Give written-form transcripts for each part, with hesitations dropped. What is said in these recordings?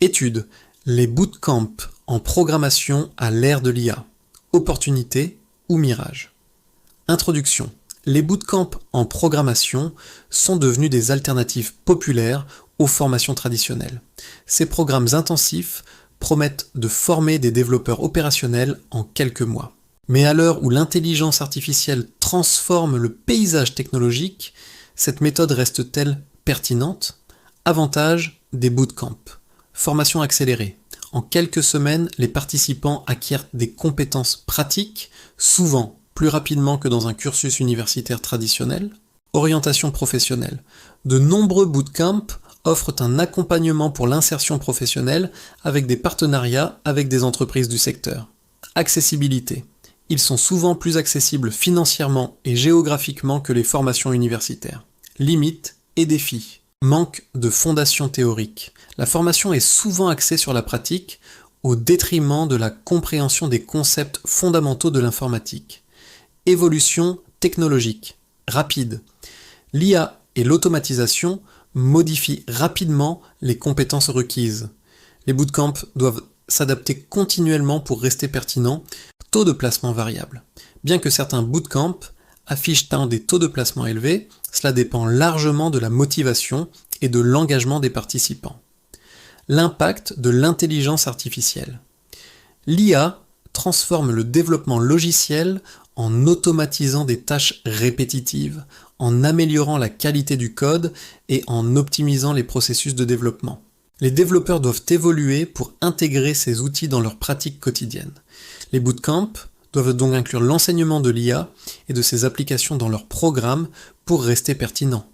Étude. Les bootcamps en programmation à l'ère de l'IA. Opportunité ou mirage? Introduction. Les bootcamps en programmation sont devenus des alternatives populaires aux formations traditionnelles. Ces programmes intensifs promettent de former des développeurs opérationnels en quelques mois. Mais à l'heure où l'intelligence artificielle transforme le paysage technologique, cette méthode reste-t-elle pertinente? Avantage des bootcamps. Formation accélérée. En quelques semaines, les participants acquièrent des compétences pratiques, souvent plus rapidement que dans un cursus universitaire traditionnel. Orientation professionnelle. De nombreux bootcamps offrent un accompagnement pour l'insertion professionnelle avec des partenariats avec des entreprises du secteur. Accessibilité. Ils sont souvent plus accessibles financièrement et géographiquement que les formations universitaires. Limites et défis. Manque de fondation théorique. La formation est souvent axée sur la pratique, au détriment de la compréhension des concepts fondamentaux de l'informatique. Évolution technologique. Rapide. L'IA et l'automatisation modifient rapidement les compétences requises. Les bootcamps doivent s'adapter continuellement pour rester pertinents. Taux de placement variable. Bien que certains bootcamps affichent des taux de placement élevés, cela dépend largement de la motivation et de l'engagement des participants. L'impact de l'intelligence artificielle. L'IA transforme le développement logiciel en automatisant des tâches répétitives, en améliorant la qualité du code et en optimisant les processus de développement. Les développeurs doivent évoluer pour intégrer ces outils dans leur pratique quotidienne. Les bootcamps doivent donc inclure l'enseignement de l'IA et de ses applications dans leurs programmes pour rester pertinents.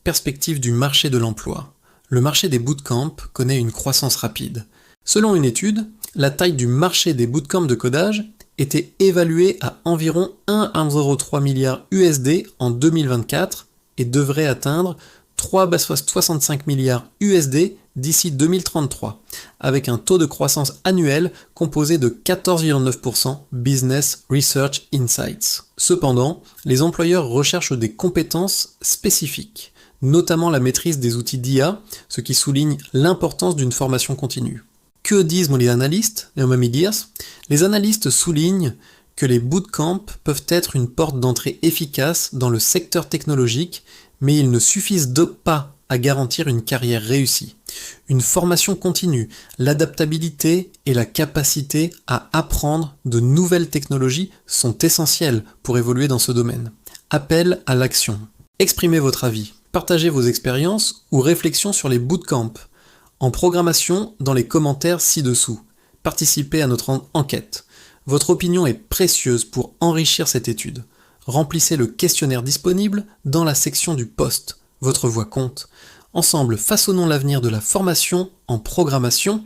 Perspective du marché de l'emploi. Le marché des bootcamps connaît une croissance rapide. Selon une étude, la taille du marché des bootcamps de codage était évaluée à environ 1,03 milliard USD en 2024 et devrait atteindre 3,65 milliards USD d'ici 2033, avec un taux de croissance annuel composé de 14,9% Business Research Insights. Cependant, les employeurs recherchent des compétences spécifiques, notamment la maîtrise des outils d'IA, ce qui souligne l'importance d'une formation continue. Que disent les analystes, les Homami Gears? Les analystes soulignent que les bootcamps peuvent être une porte d'entrée efficace dans le secteur technologique, mais ils ne suffisent pas à garantir une carrière réussie. Une formation continue, l'adaptabilité et la capacité à apprendre de nouvelles technologies sont essentielles pour évoluer dans ce domaine. Appel à l'action. Exprimez votre avis, partagez vos expériences ou réflexions sur les bootcamps en programmation dans les commentaires ci-dessous. Participez à notre enquête. Votre opinion est précieuse pour enrichir cette étude. Remplissez le questionnaire disponible dans la section du post. Votre voix compte. Ensemble, façonnons l'avenir de la formation en programmation.